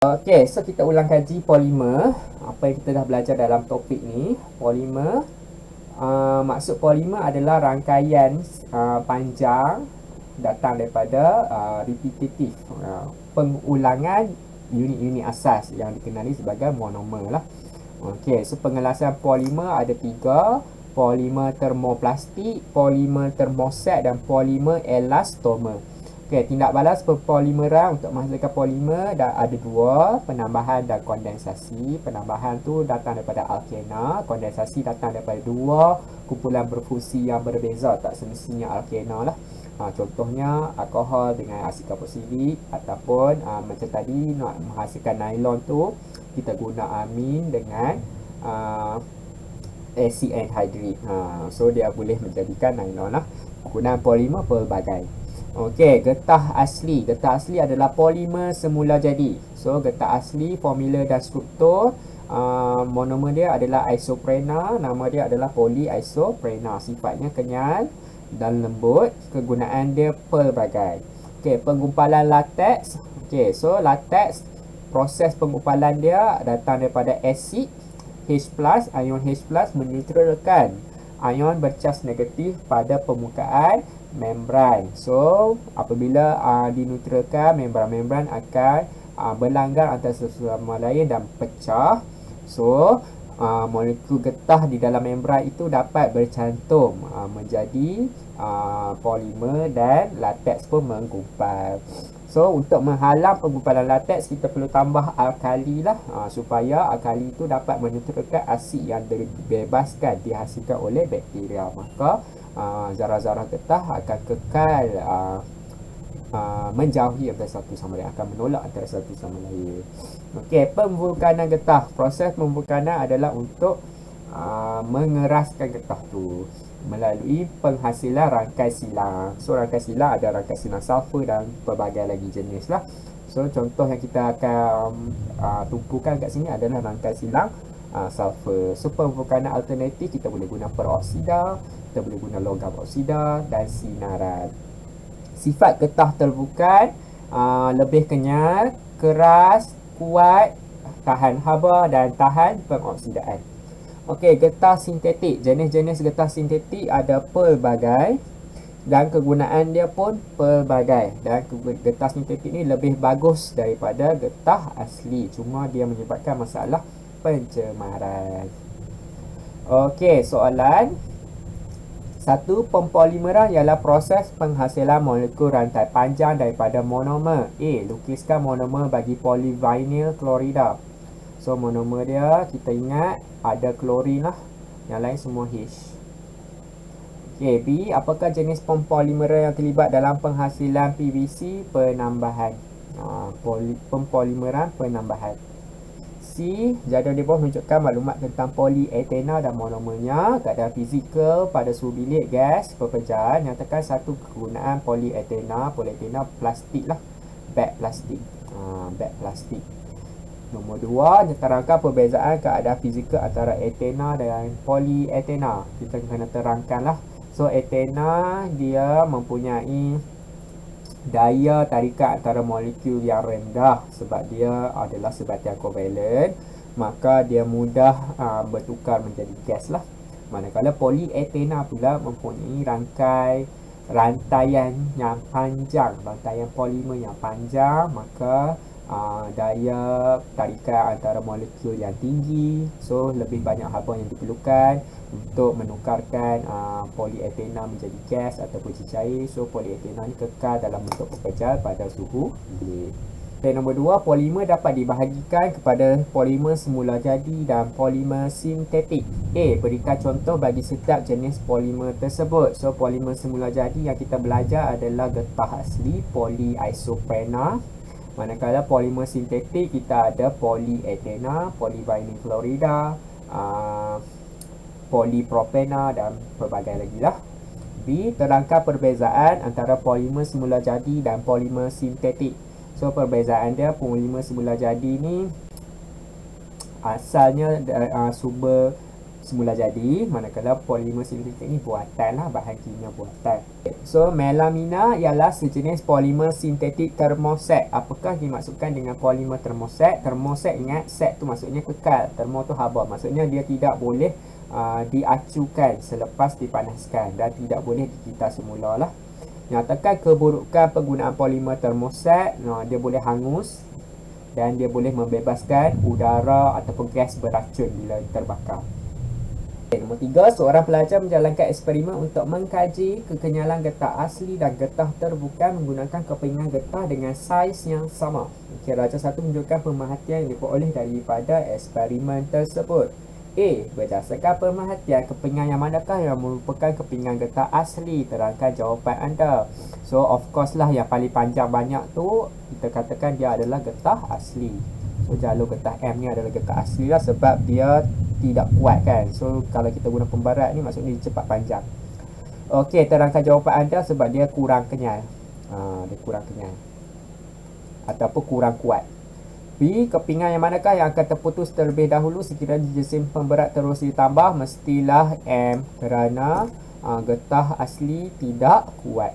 Okey, so kita ulang kaji polimer. Apa yang kita dah belajar dalam topik ni, polimer. Maksud polimer adalah rangkaian panjang datang daripada repetitif, pengulangan unit-unit asas yang dikenali sebagai monomer lah. Okey, so pengelasan polimer ada 3: polimer termoplastik, polimer termoset dan polimer elastomer. Okey, tindak balas perpolimeran untuk menghasilkan polimer ada 2: penambahan dan kondensasi. Penambahan tu datang daripada alkena, kondensasi datang daripada 2 kumpulan berfungsi yang berbeza, tak semestinya alkena lah. Contohnya alkohol dengan asid karboksilik, ataupun macam tadi nak menghasilkan nylon tu kita guna amin dengan acid anhydride. So dia boleh menjadikan nylon lah. Penggunaan polimer pelbagai. Okey, getah asli. Getah asli adalah polimer semula jadi. So getah asli, formula dan struktur monomer dia adalah isoprena. Nama dia adalah polyisoprena. Sifatnya kenyal dan lembut. Kegunaan dia pelbagai. Okey, penggumpalan latex. Okey, so latex, proses penggumpalan dia datang daripada asid H+, ion H+ meneutralkan ion bercas negatif pada permukaan membran. So apabila dineutralkan, membran-membran akan berlanggar antara satu sama lain dan pecah. So molekul getah di dalam membran itu dapat bercantum menjadi polimer dan latex pun menggumpal. So untuk menghalang penggumpalan latex, kita perlu tambah alkali lah, supaya alkali itu dapat meneutralkan asid yang dibebaskan dihasilkan oleh bakteria. Maka zarah-zarah getah akan kekal menjauhi antara satu sama lain, akan menolak antara satu sama lain. Okey, pemvulkanan getah. Proses pemvulkanan adalah untuk mengeraskan getah tu melalui penghasilan rangkai silang. So rangkai silang ada rangkai silang sulfur dan pelbagai lagi jenis lah. So contoh yang kita akan tumpukan kat sini adalah rangkai silang sulfur. So pemvulkanan alternatif kita boleh guna peroksida, kita boleh guna logam oksida dan sinaran. Sifat getah terbuka lebih kenyal, keras, kuat, tahan haba dan tahan pengoksidaan. Okey, getah sintetik. Jenis-jenis getah sintetik ada pelbagai dan kegunaan dia pun pelbagai. Dan getah sintetik ni lebih bagus daripada getah asli, cuma dia menyebabkan masalah pencemaran. Okey, soalan 1. Pempolimeran ialah proses penghasilan molekul rantai panjang daripada monomer. A. Lukiskan monomer bagi polyvinyl klorida. So monomer dia kita ingat ada klorin lah, yang lain semua H. Okay, B. Apakah jenis pempolimeran yang terlibat dalam penghasilan PVC? Penambahan. Pempolimeran penambahan. C. Jadual di bawah menunjukkan maklumat tentang polyethena dan monomernya. Keadaan fizikal pada suhu bilik gas perpecahan. Nyatakan satu kegunaan polyethena. Polyethena plastik lah, bag plastik. Bag plastik. Nombor 2, terangkan perbezaan keadaan fizikal antara ethena dan polyethena. Kita kena terangkan lah. So ethena dia mempunyai daya tarikan antara molekul yang rendah sebab dia adalah sebatian kovalen, maka dia mudah bertukar menjadi gas lah. Manakala polyethena pula mempunyai rantaian yang panjang, rantaian polimer yang panjang, maka daya tarikan antara molekul yang tinggi. So lebih banyak haba yang diperlukan untuk menukarkan polyethena menjadi gas ataupun cair. So polyethena ni kekal dalam bentuk perpecahan pada suhu bilik. Okay, nombor 2, polimer dapat dibahagikan kepada polimer semula jadi dan polimer sintetik. A. Berikan contoh bagi setiap jenis polimer tersebut. So polimer semula jadi yang kita belajar adalah getah asli, polyisoprena. Manakala polimer sintetik kita ada polyethena, polyvinyl klorida, polypropena dan pelbagai lagi lah. B. Terangkan perbezaan antara polimer semula jadi dan polimer sintetik. So perbezaan dia, polimer semula jadi ni asalnya sumber semula jadi, manakala polimer sintetik ni buatan lah, bahan kimia buatan. So melamina ialah sejenis polimer sintetik termoset. Apakah dimaksudkan dengan polimer termoset? Termoset, ingat, set tu maksudnya kekal, termo tu haba, maksudnya dia tidak boleh diacukan selepas dipanaskan dan tidak boleh dikita semula lah. Nyatakan keburukan penggunaan polimer termoset, dia boleh hangus dan dia boleh membebaskan udara ataupun gas beracun bila terbakar. Nombor 3, seorang pelajar menjalankan eksperimen untuk mengkaji kekenyalan getah asli dan getah terbuka menggunakan kepingan getah dengan saiz yang sama. Raja 1 menunjukkan pemerhatian yang diperoleh daripada eksperimen tersebut. A. Berdasarkan pemerhatian, kepingan yang manakah yang merupakan kepingan getah asli? Terangkan jawapan anda. So of course lah, yang paling panjang banyak tu kita katakan dia adalah getah asli. So jalur getah M ni adalah getah asli lah, sebab dia tidak kuat kan. So kalau kita guna pembarat ni maksudnya dia cepat panjang. Okey, terangkan jawapan anda sebab dia kurang kenyal. Dia kurang kenyal ataupun kurang kuat. B. Kepingan yang manakah yang akan terputus terlebih dahulu sekiranya jisim pemberat terus ditambah? Mestilah M, kerana getah asli tidak kuat.